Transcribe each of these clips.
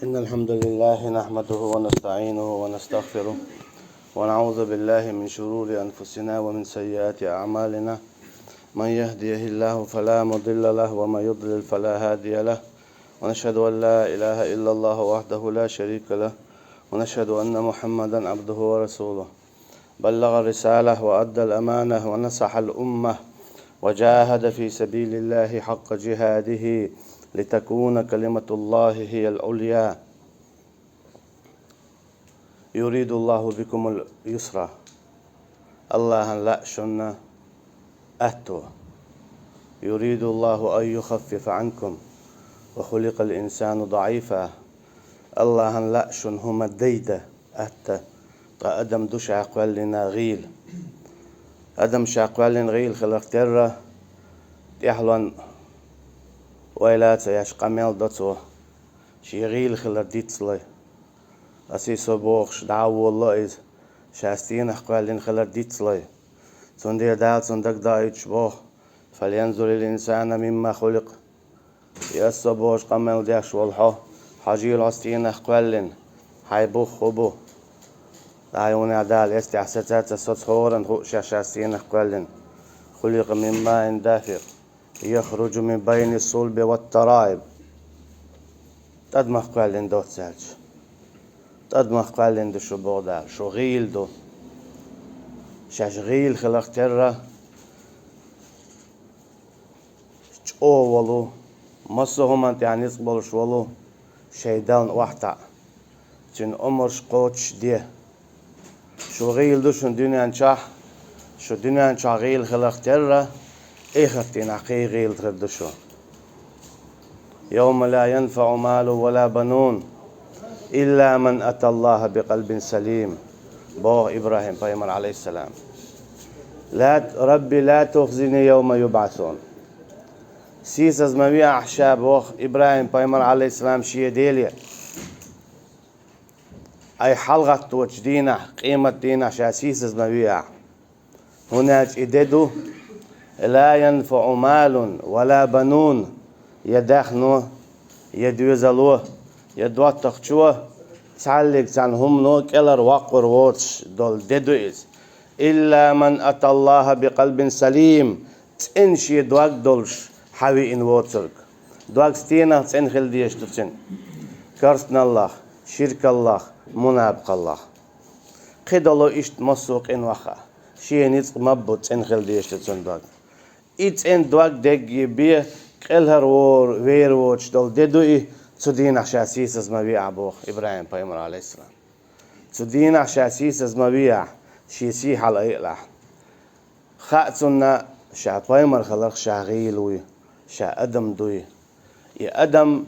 إن الحمد لله نحمده ونستعينه ونستغفره ونعوذ بالله من شرور أنفسنا ومن سيئات أعمالنا. من يهديه الله فلا مضل له ومن يضلل فلا هادي له. ونشهد أن لا إله إلا الله وحده لا شريك له، ونشهد أن محمدا عبده ورسوله. بلغ الرسالة وأدى الأمانة ونصح الأمة وجاهد في سبيل الله حق جهاده لتكون كلمة الله هي العليا. يريد الله بكم اليسر الله لا شن أتو يريد الله أن يخفف عنكم وخلق الإنسان ضعيفا. الله لا شن هم الديدة أت أدم دش عقلنا غيل أدم شاقوالين غيل خلق ترى يحلون ويلات يشقمل دتو شي غيل خلق ديتسلي أسي صبوخ دعو الله إز شاستين أقوالين خلق ديتسلي تندي دال تندك دايتش بوخ فلينظر الإنسان مما خلق يصبوش قمل ديش والحو حجيل عستين أقوالين هاي بوخ خبو دعيون عدال يستحسسات السطحورا هو شاستين أقوالين خلق من ماء دافق يخرج من بين الصلب والترائب. تدمخ قوالين دوت سالج تدمخ قوالين دو شو بودال شو غيل دو شاشغيل خلق ترى ولو مصهم انت يعني يصبر شولو شيدان وحتا تن عمرش قوتش ديه شو غيل دو شو دنيا انشاح شو دنيا انشاح غيل خلق ترى اخفتين عقي غيل تردو شو يوم لا ينفع مال ولا بنون إلا من أتى الله بقلب سليم. بوه إبراهيم بيمر عليه السلام لا ربي لا تخزني يوم يبعثون. سيس از مبيع أحشاب بوه إبراهيم بيمر عليه السلام شيء ديلي أي حلقة توج دينا قيمة دينا شاسيس از مبيع هناك إددو لا ينفع مال ولا بنون يدخنو يدوزلو يدواتخشو تعلق عنهم نو كلر وقر ووتش دول ددويز إلا من أتى الله بقلب سليم تنشي دواك دولش حوي إن ووترك دواك ستينا تنخل ديش تتن كرسنا الله شرك الله منابق الله قدلو إشت مسوق إن وخا شيء نيتق مبو تنخل ديش تتن دواك إيت إن دواك دقي بيه كلهر وور وير ووتش دول ددوي تدين شاسيس از مبيع بوخ إبراهيم بيمر عليه السلام تدين شاسيس از مبيع شيسي حال إيقلح خاتنا شا بيمر خلق شاغيلوي شا أدم دوي يا أدم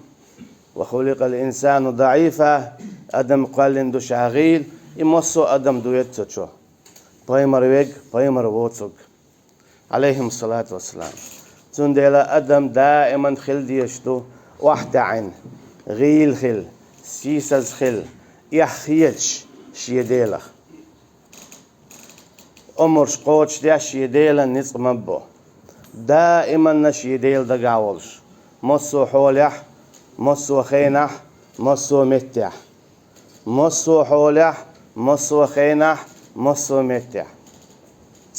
وخلق الإنسان ضعيفا أدم قال دو شاغيل يمصو أدم دويتشو بيمر ويج بيمر ووتسوك عليهم الصلاة والسلام تندلا أدم دائما خل ديشتو واحدة عين غيل خل سيسز خل يحيتش شيديلخ أمرش قوتش ديا شيديلا نص مبو دائما نشيديل دقاولش مصو حولح مصو خينح مصو متح مصو حولح مصو خينح مصو متح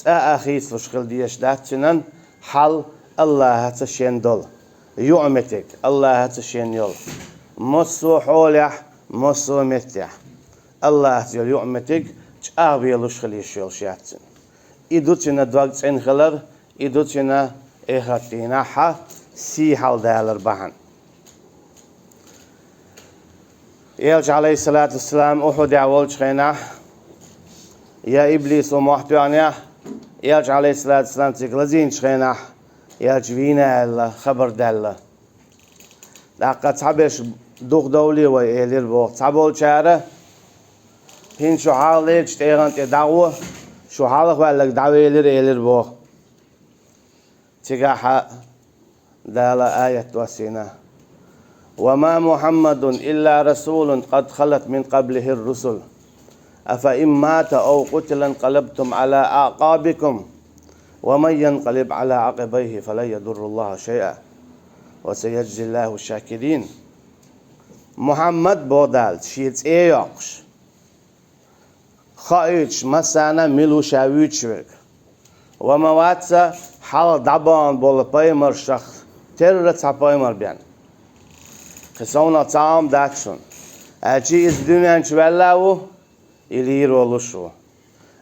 أخيس فشخل ديش داتشنن حل الله هتشين دول يعمتك الله هتشين يول مصو حولح مصو متح الله هتشين يعمتك تأبي يلوش خليش يول شاتن إدوتنا دواقت إن خلر إدوتنا إخاتينا حا سي حال دالر بحن يلج عليه الصلاة والسلام أحد عولج خينا يا إبليس ومحتوانيا يلج عليه الصلاة والسلام تقلزين شخينا يلج فينا الله خبر دالله لقد تعبش دوغ دولي ويلير بوغ تعبول شاره هين شو حالك تيغان تدعوه شو حالك وقالك دعوه يلير بوغ تقاحا دالة آية وسينا وما محمد إلا رسول قد خلت من قبله الرسل أفإن مات أو قتل انقلبتم على أعقابكم ومن ينقلب على عقبيه فلن يضر الله شيئا وسيجزي الله الشاكرين. محمد بودال شيت ايوكش خايتش مسانا ملو شاويتشوك ومواتسا حال دبان بول بايمر شخص ترت بايمر بيان خسونا تعام داكشون اجي از دنيا نشولاو إلي رولشو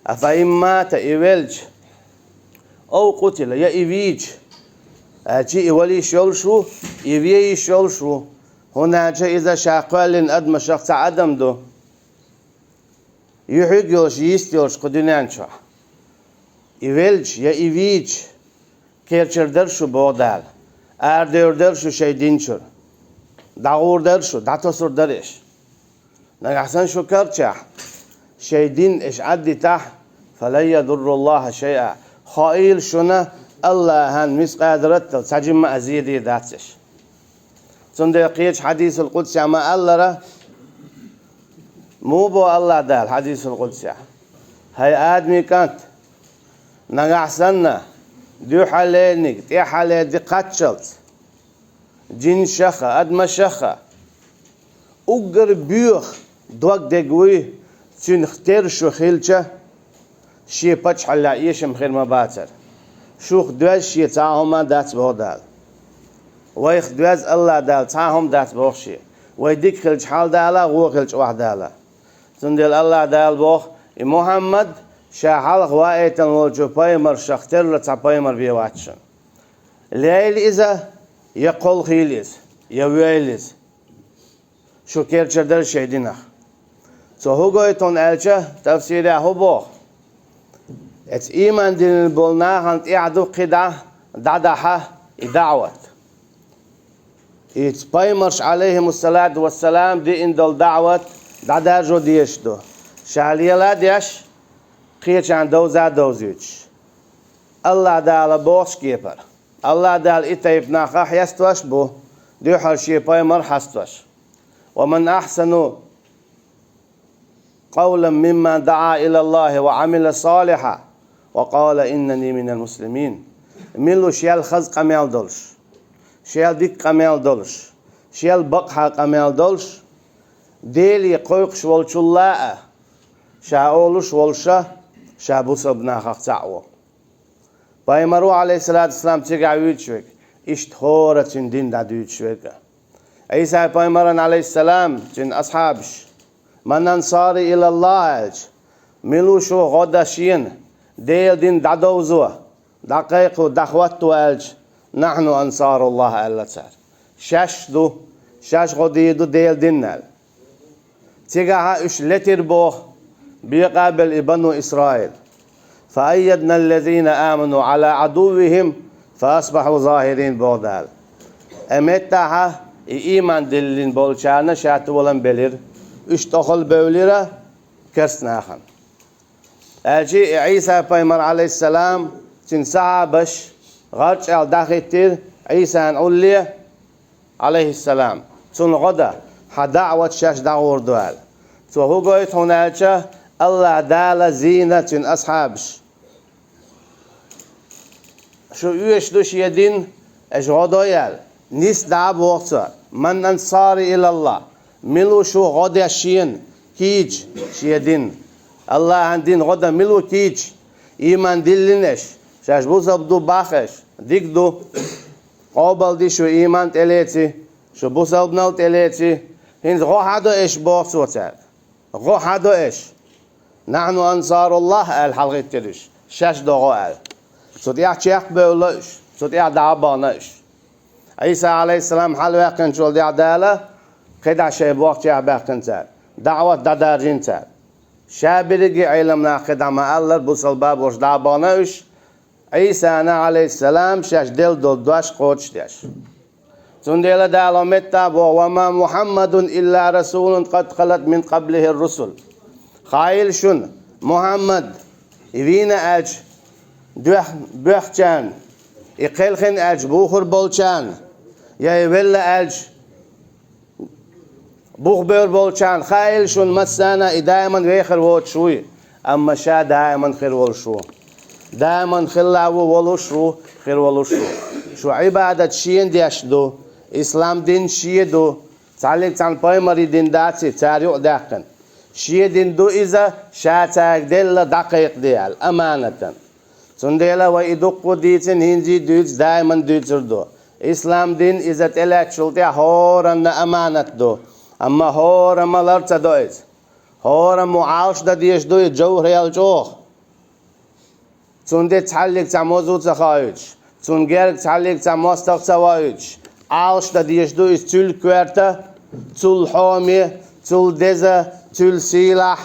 أفايما تأيولج أو قتل يا إيفيج أجي إولي شولشو إيفي شولشو هنا جاء إذا شاقل أدم شخص عدم دو يحيقلش يستيلش قدنانشا إيولج يا إيفيج كيرشر درشو بودال أردر درشو شيدينشر داغور درشو داتوسر درش نحسن شو كرشا شيدين إيش عدي تح فلا يضر الله شيئا خائل شنا الله هن مس قادرت سجم أزيدي داتش صندوقيش حديث القدس ما الله را مو بو الله دال حديث القدس هاي آدمي كانت نجحسنا دو حالينك تي حالي دي قتشلت جن شخا أدم شخا أجر بيوخ دوك دقوي تين اختير شو خيلشة شيء بتش حلا يشم خير ما باتر شوخ دوز شيء تعهم دات بودال ويخ دوز الله دال تعهم دات بوخشي ويديك خلج حال دالا غو خلج واحد دالا تندل الله دال بوخ محمد شاحال غوايت الوجو بايمر شختر لتا بايمر بيواتشن ليل إذا يقول خيليز يويليز شو كيرشر در شيدينخ So hugoiton elche tafsir hubo. Het iemand die bolna hand i'adu qida dadaha idawat. It's paimers عليهم الصلاة والسلام دي إن دول دعوة دادا جو ديش دو. شاليلا ديش قيش عن دوزا دوزيش. الله دال بوش كيبر. الله دال إتايب ناخا يستوش بو. دي حرشي بايمر حستوش. ومن أحسن قولا مما دعا إلى الله وعمل صالحا وقال إنني من المسلمين ملو شيال خز قميل دولش شيال ديك قميل دولش شيال بقها قميل دولش ديلي قويقش والشلاء شاولش والشا شابوس ابنا خاقتعو بايمرو عليه الصلاة والسلام تيقع ويتشوك اشتهورة دين دا دويتشوك عيسى بايمران عليه السلام تن أصحابش من أنصاري إلى الله ملوشو غداشين ديل دين دادوزوا دقيقو دخوتو ألج نحن أنصار الله ألا تسار شاش غديدو ديل دينال تيغاها إش لتر بوخ بيقابل إبنو إسرائيل فأيدنا الذين آمنوا على عدوهم فأصبحوا ظاهرين بودال أمتها إيمان دلين بولشانا شاتو ولن بلير اشتغل بوليرة كرسناخن أجي عيسى بايمر عليه السلام تنسعى بش غرش على داخل عيسى نقول عليه السلام تون غدا حدعوة شاش دعور دوال تو هو قويت هناك الله دال زينة أصحابش شو يوش دوش يدين أجغدويال نيس دعب وقتا من أنصاري إلى الله ملو شو غدا شين كيج شيدين الله عندين غدا ملو كيج إيمان دلنش شاش بوزبدو باخش ديك دو قابل دي شو إيمان تلاتي شو بوزبنال تلاتي هنز غو حدو إش بوصوتر غو حدو إش نحن أنصار الله الحلقة تريش شاش دو غوال صوت يحشيخ بولش صوت يحدعبانش عيسى عليه السلام حلو يقن شول دي عدالة قدع شيء بوقت يعبقن تار دعوة دادارجين تار شابرقي علمنا قدع ما الله بوصل باب وش دعبانش عيسى عليه السلام شاش دل دول دوش قوتش ديش تنديل دعلمتا وما محمد إلا رسول قد خلت من قبله الرسل خايل شن محمد يفينا أج بوخشان يقلخن أج بوخر بولشان يا يبلا أج بوخبر بولشان خايل شن مسانا دائما غير ووت شوي أما شا دائما خير والشو دائما خلاو ولوشو خير ولوشو شو عبادة شين ديش دو إسلام دين شي دو تعلق عن بايمري دين داتي تاريخ داقن شيء دين دو إذا شاتاك دل دقيق ديال أمانة سندلا ويدق ديتن هنجي دوتس دائما دوتسردو إسلام دين إذا تلاك شلتي هورن أمانة دو أما هورن ملرت دويت هورن معاش دا ديش دوي جوهر يالجوخ سندت تعلق تعموزو تخايج سنجرك تعلق تعموستق توايج عالش دا ديش دوي تول كوارتا تول حامي تول دزا تول سلاح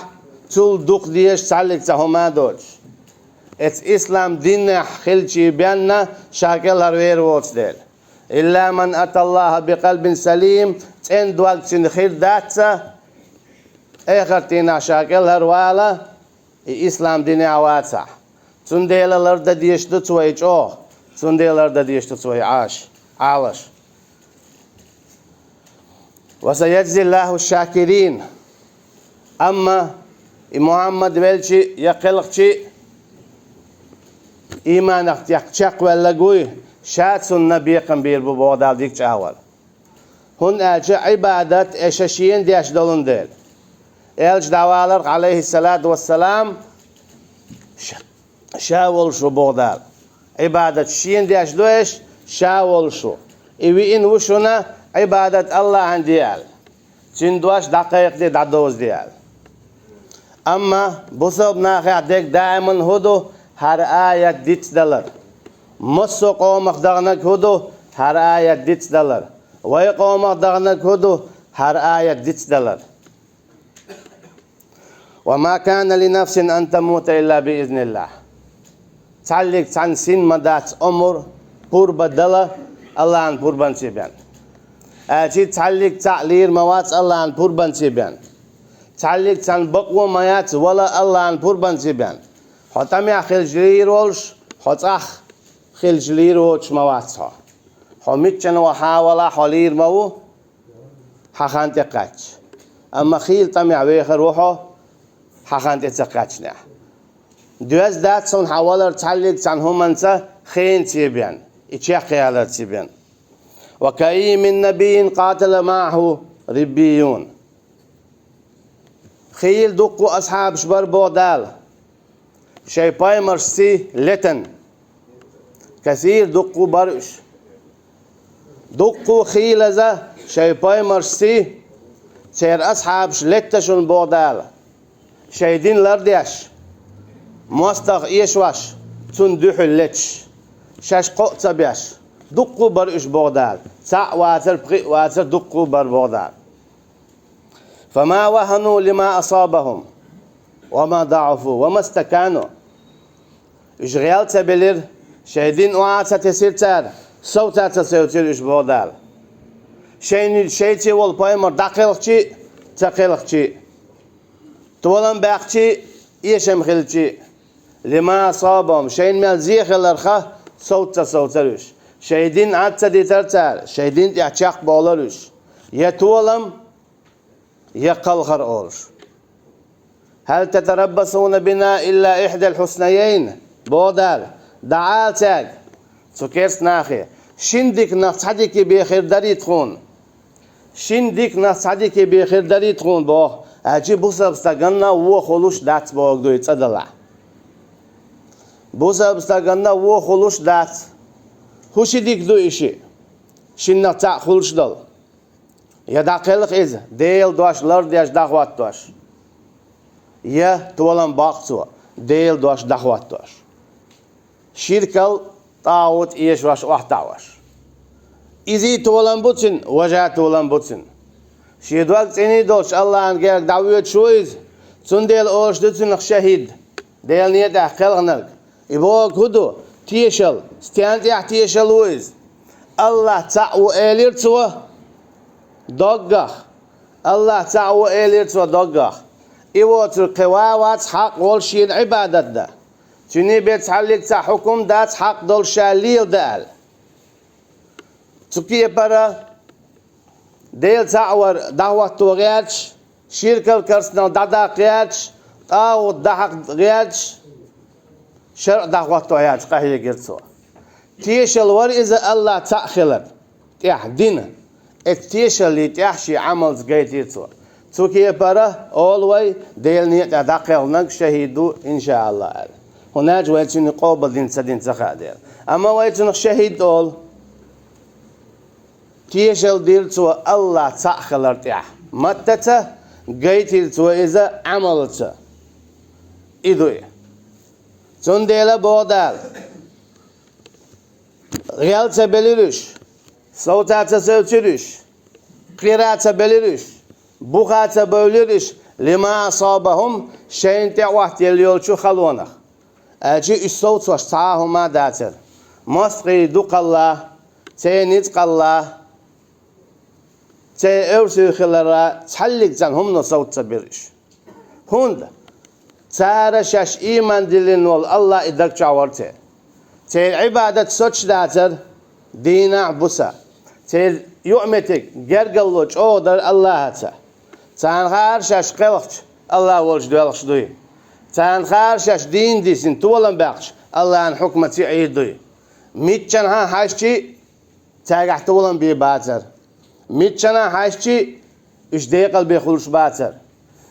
تول دوق ديش تعلق تهما دوش ات اسلام دين خلشي بيانا شاكل هروير ووتس ديل إلا من أتى الله بقلب سليم تين دوال تين خير داتسا آخر تينا شاكل هروالا اسلام دين عواتسا تون ديلا لرد ديشتو توي جوه تون ديلا لرد ديشتو توي عالش وسيجزي الله الشاكرين أما محمد بلشي يقلقشي إيمانك يقشق ولا قوي شات سنة بيقن بير ببودال ديك جاول هن أجا عبادة إشاشين ديش دولن ديل إلج دوالر عليه الصلاة والسلام شاول شو بودال عبادة شين ديش دوش شاول شو إوي إن وشنا عبادة الله عن ديال تندوش دقائق دي دادوز ديال أما بصوب ناخي ديك دائما هدو هر آية ديت دلر مصو قومك دغنك هدو هر آية ديت دلر وي قومك دغنك هدو هر آية ديت دلر وما كان لنفس أن تموت إلا بإذن الله تعلق عن سن مدات أمر قرب دلر الله عن قربان سيبان أجي تعلق تعلير موات الله عن قربان سيبان تعلق عن بقوة ميات ولا الله عن قربان سيبان حتى خلجلير ولش حتى خلجلير وش مواتها حميتشن وحاول حلير مو حخان تقاتش أما خيل تمع ويخر روحه حخان تقاتشنا دوز دات سون حاولر تعلق عن هم أنت خين تيبان إتشاق على تيبان وكأي من نبي قاتل معه ربيون خيل دقوا أصحاب شبر بودال شي بايمرسي لتن كثير دقوا برش دقوا خيلزة شي بايمرسي سير أصحاب شلتشون بودال شي دين لرديش موستغ إيشواش تندوح اللتش شاش قوة بيش دقوا برش بودال سع واتر بقي واتر دقوا بر بودال فما وهنوا لما أصابهم وما ضعفوا وما استكانوا إشغال تبلير شهدين وعاسة تسير تار صوتا تسير إش بودال شيء والبايمر دقيقشي تقيقشي طولن باقشي إيشم خلشي لما أصابهم شيء من زيخ الأرخة صوتا شهدين عادة ديتر تار شهدين يحشاق بولرش يتولم يقلخر أولش هل تتربصون بنا إلا إحدى الحسنيين بودال دعالتك سكرت ناخي شندك نصحدك بخير داري تخون شندك نصحدك بخير داري تخون بو أجي بوسا بستغنى وخلوش دات بوغ دوي تصدلا بوسا بستغنى وخلوش دات خوشي ديك دو إشي شنك تأخلش دل يدقلق إذ ديل دوش لرد يش دخوات دوش يا تولن باقتوا ديل دوش دخوات دوش شركل طاوت إيش واش واحتاوش إذا تولن بوتن وجه تولن بوتن شيدوال تاني دوش الله عن جالك دعويت شويز تون ديل أوش دتن شهيد ديل نيت أحكالغنك يبوك هدو تيشل ستيانتي تيشل ويز الله تعو إلير توا دقخ الله تعو إلير توا دقخ إيوتر قواوات حق والشين عبادة ده تني بيتعلق تا حكم دات حق دول شاليل دال تكيه برا ديل تعور دعوة توغياتش شركة الكرسنا دادا قياتش أو دحق غياتش شرع دعوة توغياتش قهي قرصوا تيش الور إذا الله تأخلت تيح دين اكتيشل تحشي عمل زجيتيتو توكي برا أولوي ديل نيت أدقل نق شهيدو إن شاء الله هناك ويتشني قابل دين سدين تخادير أما ويتشني شهيد أول تيشل ديرتو الله تأخل ارتياح متى جيتيتو إذا عملت إذوي تنديلا بودال غيالتا بليرش صوتاتا سوتيرش قراءتا بليرش بوخاتا بوليرش لما أصابهم شين تعوحت يليولشو خلونخ أجي الصوت واشتعاهم ما داتر مصري دوق الله تينيتق الله تي أرسل خلال تحلق زنهم نصوت تبرش هند تارشش إيمان دلين والله إدك جاورته تي عبادة سوتش داتر دينا عبوسا تي يؤمتك جرقلوش أودر الله تا تان خارشش قلقش الله ولش دوالش دوي تان خارشش دين ديسين تولن باقش الله عن حكمتي عيدوي ميتشان ها حاشتي تاقح تولن بي باتر ميتشان ها حاشتي اش ديقل بيخلوش باتر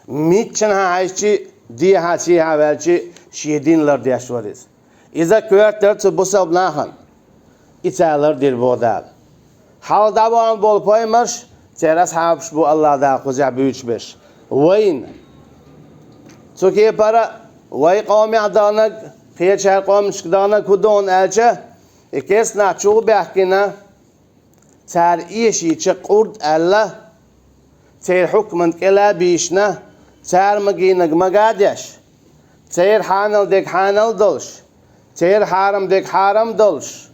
ميتشان ها حاشتي دي هاتي ها بالشي شيدين لردي أشوريز إذا كوارتر تبوسا بناخن إتالر دير بودال حال دابوان بول بايمرش تيراس حابش بو الله دا قزع بيوش بش وين توكي برا وي قومي عدانك خير شهر قوم شكدانك ودون ألجا إكيس ناچو بيحكينا تار إيشي چه قرد ألا تير حكمن كلا بيشنا تار مجينك مقادش تير حانل ديك حانل دلش تير حارم ديك حارم دلش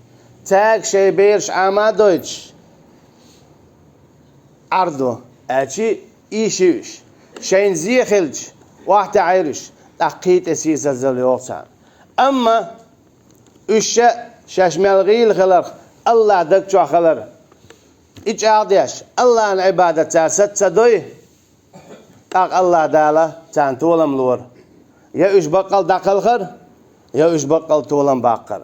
تاك شي بيرش عما دويتش عرضو أجي إيشيوش شين زيخلج واحد عيرش تقيت أسيسة زليوتان أما إيش شاشمال غيل خلق الله دك شو خلق إيش عاديش الله عن عبادة تاسد سدوي أق الله دالا تان تولم لور يا إيش بقل دقل خر يا إيش بقل تولم باقر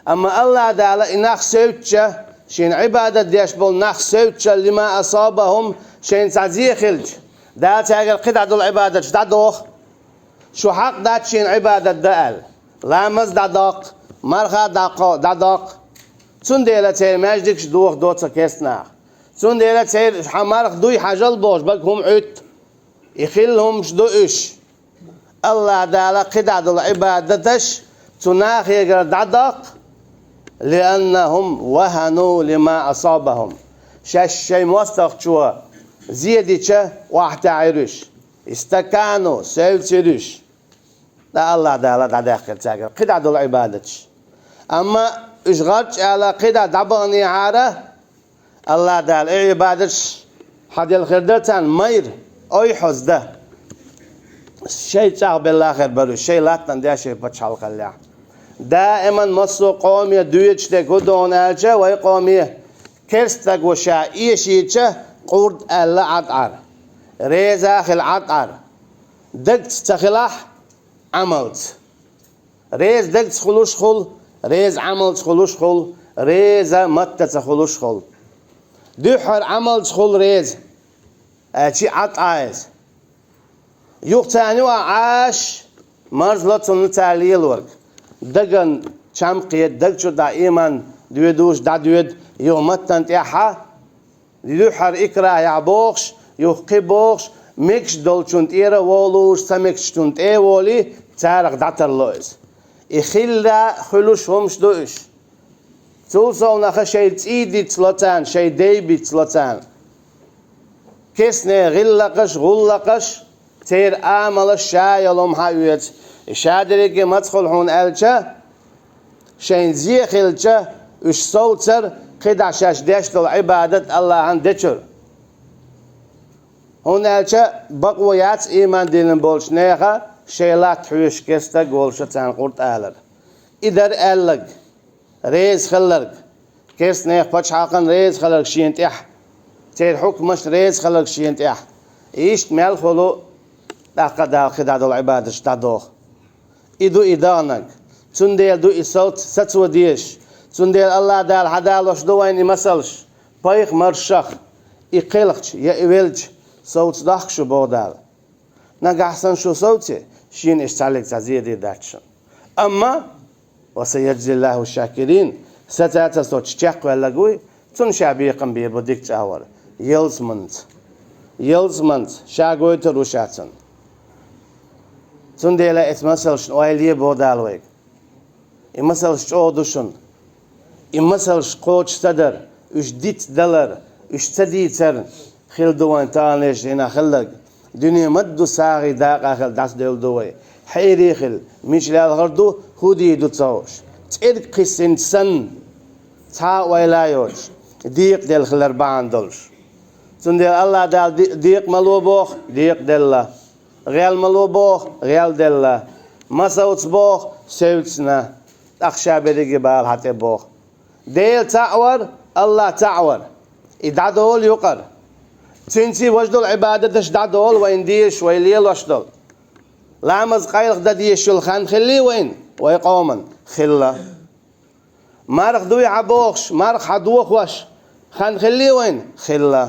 أما الله دالا إنخ سوتشة شين عبادة ديش بول نخ سوتشة لما أصابهم شين تعزيخلج دا تاقل قدع العبادة دادوخ شو حق دات شين عبادة دال لامز دادوق مرخا دادوق تون ديلا تير ماجدكش دوخ دوتا كيسناخ تون ديلا تير حمارخ دوي حاجل بوش بكهم عد يخلهم شدوش الله دالا قدع العبادتش تناخ يقرأ دادوق لأنهم وهنوا لما أصابهم شاش شي موستخ شو زيادة واحد عيرش استكانوا سيرش لا الله دالا داخل تاجر قدع دول عبادتش أما إشغالش على قدع دباني عارة الله دال عبادتش حد الخردتان مير أي حزده شيء تعب بالله خير برو شيء لا تندي شيء بتشال خليه دائما مصر قومي دويتش تكودون ألجا وي قومي كرستك وشا إيشيتش قرد ألا عطعر ريزا خل عطعر دقت تخلاح عملت ريز دقت خلوش خل ريز عملت خلوش خل ريزا متى تخلوش خل دحر عملت خل ريز أشي عطعايز يقتاني وعاش مرزلة تعليل ورق دقن شامقية دقشو دا إيمان دويدوش دا دويد يومتن تيحا ليحر إكرا يعبوخش يوخي بوخش ميكش دولشون تيرا وولوش سميكش تون تيولي تارق داتر لويز إخيلا خلوش همش دوش تولسو نخا شي تيدي تلوتان شي ديبي تلوتان كسني غلقش غلقش تير آمل الشايلهم حيويت شادريك مدخل هون ألجا شين زيخ ألجا وش صوتر قدع شاش ديش العبادة الله عن ديشر هون ألجا بقويات إيمان دينن بولش نيخا شيلات حوش كستا قولشتان قرط أهلر إدر ألق ريز خلق كيس نيخ بچ حاقن ريز خلق شينت إح تير حكمش ريز خلق شينت إح إيشت مال خلو داقا خدع العبادة شتادوخ إدو إدانك تنديل دو إصوت ستو ديش تنديل الله دال حدال وش دوين مسلش بايخ مرشخ İqelqç ya evelç soğuç dağşı boğdal. Nagahsan şu soğuçi şiin işçalik zaziyedi derçin. Ama vasayedzillahu şakirin satata soç çak ve laguy tun şabiqan bir budik çawar. Yılsmant şagoyta ruşatsın. Tun dela etmasalşın oayliye boğdal vek. İmasalş oğduşun. İmasalş koç sadar. Üç dit dalar. Üç saditser. Khilduvan taneş hina khillag. Dünya maddu sağı daqa khil das devduvay. Hayri khil. Mişlal gırdu hudi du tsavş. Çirk kısın san. Ta vaylayoş. Dik del khilar bağandolş. Sunde Allah dal dik malu boh. Dik della. Real malu boh. Real della. Masauts boh. Sevtsna. Akşaberi bal hate boh. Değil ta'war. Allah ta'war. İdadol yuqar. Çünkü vecdul ibadeteş dadol ve indiyeş ve iliyel veşdol. Lamaz qaylık da diyeşul khan khilli veyn ve iqaman khilla. Marq duy aboğş, marq haduq vaş. Khan khilli veyn khilla.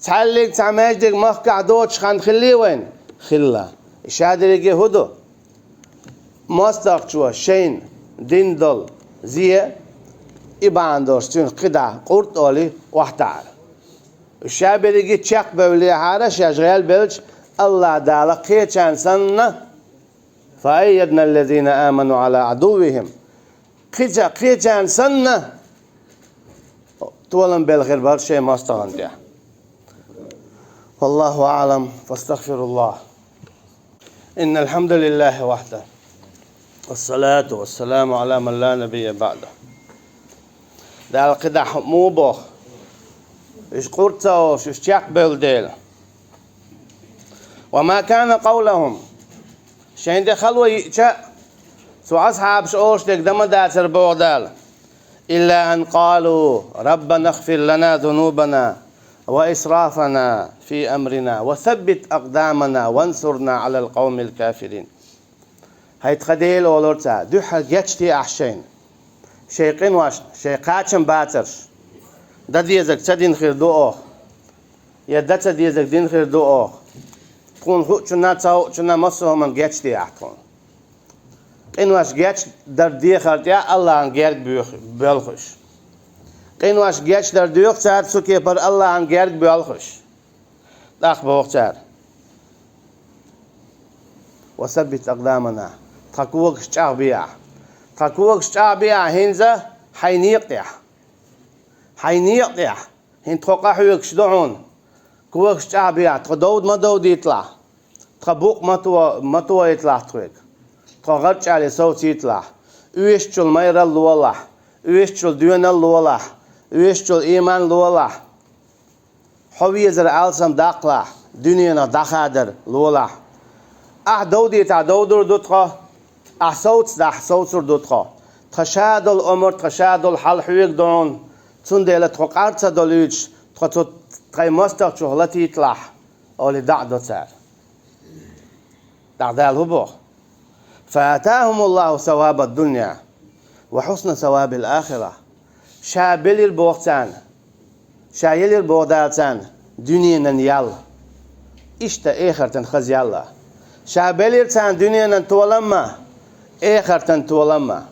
Tallik tamajdik mahka doç khan khilli veyn khilla. İşadirege hudu. Mastaqçwa şeyin dindol ziye ibandorş tün qida qurt oli wahtar. Şabirigi çak böyle hara şajgal belç Allah dala qeçan sanna fayyadna allazina amanu ala aduvihim qeçan sanna tolan bel khir bar şey mastağan diye. Vallahu a'lam fastaghfirullah. İnnel hamdelellahi vahde. Vessalatu vesselamu ala men la nebiyye ba'de. Dal qida muboh. إيش قرطوا إيش يقبل ديل وما كان قولهم شين دخلوا يجا سو أصحاب شوش دم داتر بودال إلا أن قالوا ربنا اغفر لنا ذنوبنا وإسرافنا في أمرنا وثبت أقدامنا وانصرنا على القوم الكافرين هاي تخديل أولورتا دوحة جتشتي أحشين شيقين واش شيقاتشن باترش da diyecek çadin khir do ya da ça diyecek din khir do kun hu chuna çao chuna masoman geçti ahkon qinwaş geç der diye khart ya Allah'ın gerg büyük belxuş qinwaş geç der diyor saat suke par Allah'ın gerg belxuş daq boğçar وثبت أقدامنا تقوق شعبيا هنزا حينيقيا حينيقيا هن توقع حيوك شدعون كوك شعبيا تقدود ما دود يطلع تقبوق ما تو يطلع تويك تغرج على صوت يطلع ويشتل مير الله ويشتل دين الله ويشتل إيمان الله حويزر ألسم داقلا دنيانا دخادر الله دودي دودر دوتخا صوت دوتخا تشاد الأمر تشاد الحل حيوك دون تندل تقارت دلوش تقي مستق شغلتي يطلع أولي دعدو تار دعدال هبو فآتاهم الله ثواب الدنيا وحسن ثواب الآخرة شابل البوغتان شايل البوغدالتان دنيا يال إشتا إخرتن خزيالله شابل التان دنيا تولما إخرتن تولما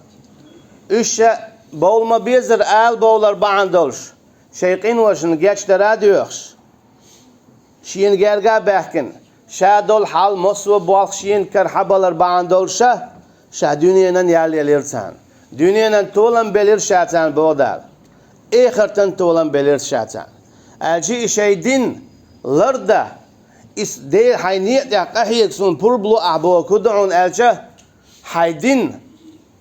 إشتا Boğulma bezir al boğular bağandolş. Şeyqin vaşın geçdara diyox. Şiyin gerga behkin. Şadol hal mosvu boğalq şiyin kerhabalar bağandolşa. Şa dünyanan yalirsan. Dünyanan tolan belir şatan boğdal. Ekhirtan tolan belir şatan. Alci şeydin larda is de hayniyat ya qahiyek sun purblu ahbo kudun alca haydin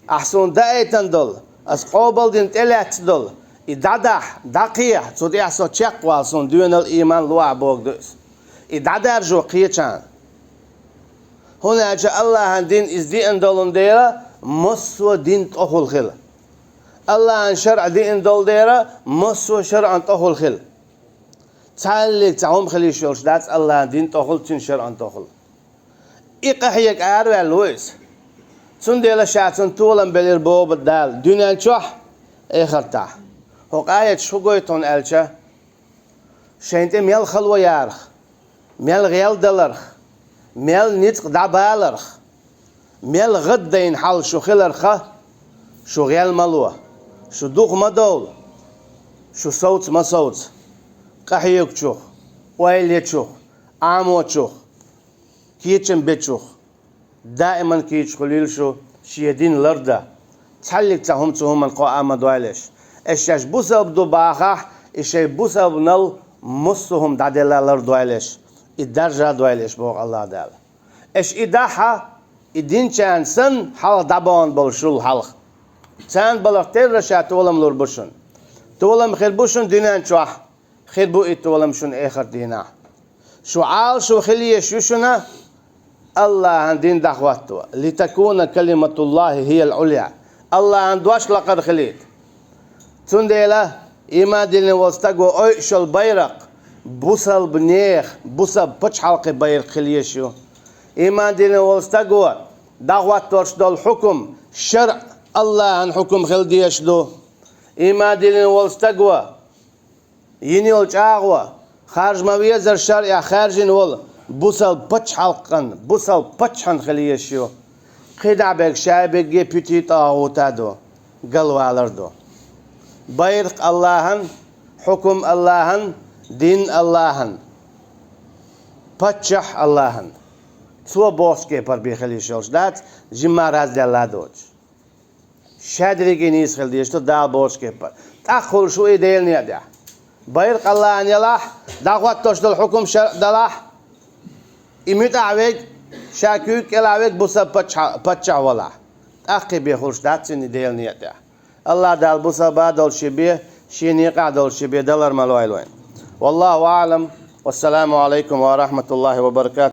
ahsun daetan dol. أسقابل دين تلات دل إدادح دقيق صدي أسو تشقوال صن دون الإيمان لوا بوغدوس إدادر جو قيچان هنا جاء الله عن دين إز دين دولن ديرا مسو دين تأخل خل الله عن شرع دين دول ديرا مسو شرع تأخل خل تعلق تعوم خلي شورش دات الله عن دين تأخل تن شرع تأخل إقحيك أروع لويس سنديلا شاتن طولا بلير بوب الدال دنيا شح اخرتا هو قايت شو قويتون الشا شينت ميل خلوة يارخ ميل غيال دلرخ ميل نتق دعبالرخ ميل غدين حال شو خلرخه شو غيال ملوه شو دوغ مدول شو صوت ما صوت قحيوك شوخ ويلي شوخ عامو شوخ كيتشن بيتشوخ دائما كيتش خليل شو شيدين لرده تحلق تهم تهم القائمة دوالش إيش بوسا بدو باخح إيش بوسا بنل مصهم دعدلا لر دوالش الدرجة دوالش بوق الله دال إيش إداحة الدين كان سن حال دبان بالشول حلق سن بلغتير رشا تولم لور بوشن تولم خير بوشن دينان شوح خير بو تولم شن آخر دينا شو عال شو خليه شو شنا الله عن دين دعوته لتكون كلمة الله هي العليا الله عن دواش لقد خليت تنديلا إما دين وستقو أيش البيرق بوسل بنيخ بوسل بتش حلق بيرق خليشو إما دين وستقو دعوة ترشد الحكم شرع الله عن حكم خلديش دو إما دين وستقو يني الجاغوة خارج ما ويزر شرع خارجين ولا بوسل بتش حلقن بوسل بتشن خليشو خدع بك شايبك جي بيتيت آغوتادو قلوالردو بيرق اللهن حكم اللهن دين اللهن بتشح اللهن سو بوسكي پر بيخليشوش دات جمار هز دللا دوش شادريكي نيس خلديشتو دال بوسكي پر تأخل شو إيديل نيادع بيرق اللهن يلاح داغوات توش دل حكم دلاح إميت عويك شاكوك العويك بوسا بتشع ولا أخي بيخلش دات سني ديل نيته الله دال بوسا بادل شبيه شيني قعدل شبيه دلر ملويلوين والله أعلم والسلام عليكم ورحمة الله وبركاته.